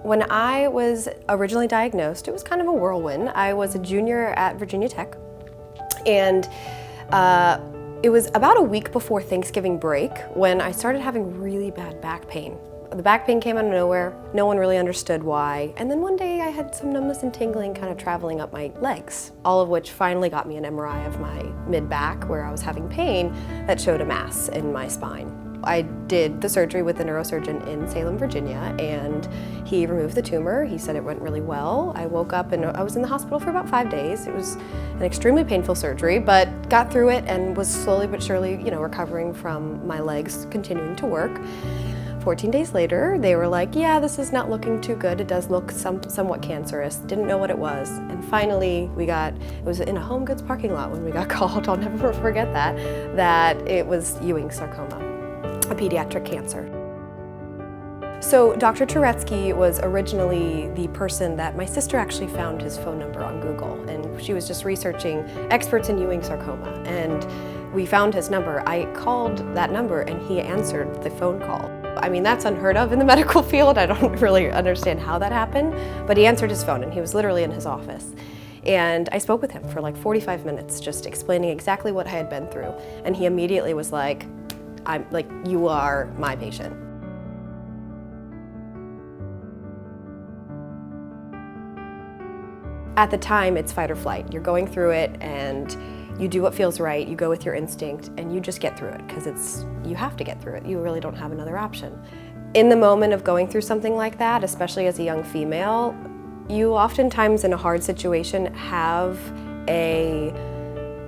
When I was originally diagnosed, it was kind of a whirlwind. I was a junior at Virginia Tech, and it was about a week before Thanksgiving break when I started having really bad back pain. The back pain came out of nowhere, no one really understood why, and then one day I had some numbness and tingling kind of traveling up my legs, all of which finally got me an MRI of my mid-back where I was having pain that showed a mass in my spine. I did the surgery with a neurosurgeon in Salem, Virginia, and he removed the tumor. He said it went really well. I woke up and I was in the hospital for about 5 days. It was an extremely painful surgery, but got through it and was slowly but surely, recovering from my legs continuing to work. 14 days later, they were like, yeah, this is not looking too good. It does look somewhat cancerous. Didn't know what it was. And finally, it was in a Home Goods parking lot when we got called, I'll never forget that it was Ewing sarcoma, a pediatric cancer. So Dr. Turetsky was originally the person that my sister actually found his phone number on Google, and she was just researching experts in Ewing sarcoma, and we found his number. I called that number and he answered the phone call. I mean, that's unheard of in the medical field. I don't really understand how that happened, but he answered his phone and he was literally in his office. And I spoke with him for like 45 minutes, just explaining exactly what I had been through. And he immediately was like, you are my patient. At the time, it's fight or flight. You're going through it and you do what feels right, you go with your instinct, and you just get through it because you have to get through it. You really don't have another option. In the moment of going through something like that, especially as a young female, you oftentimes in a hard situation have a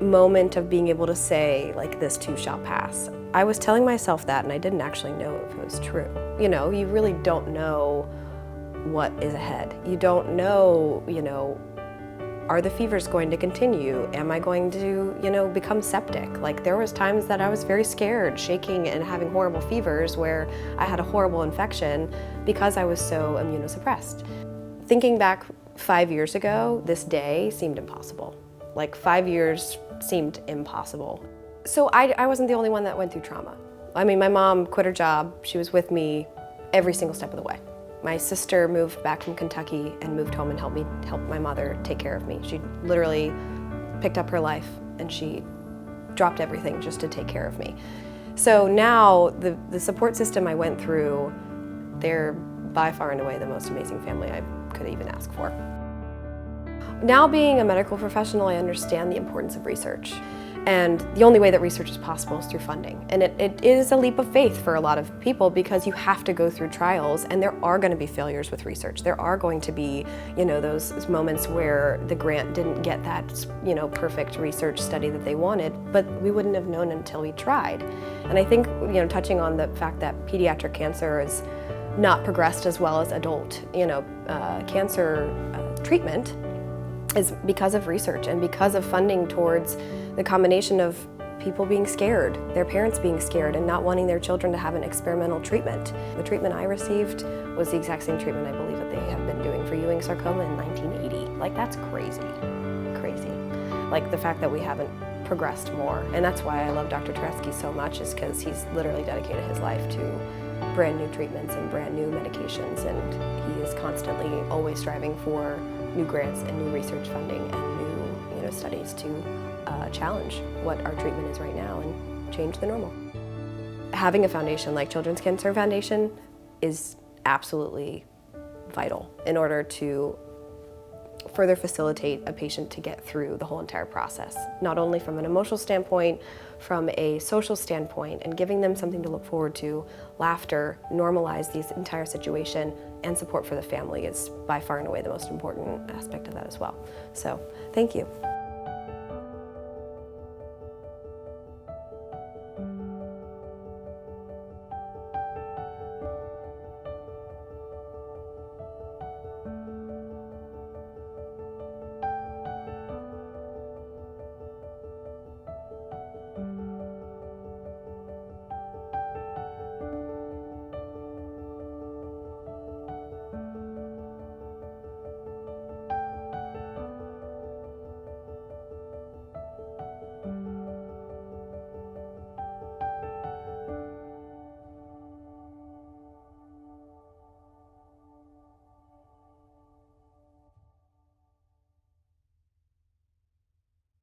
moment of being able to say, like, this too shall pass. I was telling myself that and I didn't actually know if it was true. You really don't know what is ahead. You don't know, are the fevers going to continue? Am I going to, become septic? Like, there was times that I was very scared, shaking and having horrible fevers where I had a horrible infection because I was so immunosuppressed. Thinking back 5 years ago, this day seemed impossible. Like, 5 years seemed impossible. So I wasn't the only one that went through trauma. I mean, my mom quit her job. She was with me every single step of the way. My sister moved back from Kentucky and moved home and help my mother take care of me. She literally picked up her life and she dropped everything just to take care of me. So now the support system I went through, they're by far and away the most amazing family I could even ask for. Now being a medical professional, I understand the importance of research. And the only way that research is possible is through funding. And it is a leap of faith for a lot of people because you have to go through trials and there are going to be failures with research. There are going to be, those moments where the grant didn't get that, perfect research study that they wanted, but we wouldn't have known until we tried. And I think, touching on the fact that pediatric cancer is not progressed as well as adult, cancer treatment is because of research and because of funding towards the combination of people being scared, their parents being scared and not wanting their children to have an experimental treatment. The treatment I received was the exact same treatment I believe that they have been doing for Ewing sarcoma in 1980. Like, that's crazy, crazy. Like, the fact that we haven't progressed more. And that's why I love Dr. Turetsky so much, is because he's literally dedicated his life to brand new treatments and brand new medications, and he is constantly always striving for new grants and new research funding and new studies to challenge what our treatment is right now and change the normal. Having a foundation like Children's Cancer Foundation is absolutely vital in order to further facilitate a patient to get through the whole entire process, not only from an emotional standpoint, from a social standpoint, and giving them something to look forward to. Laughter, normalize the entire situation, and support for the family is by far and away the most important aspect of that as well. So, thank you.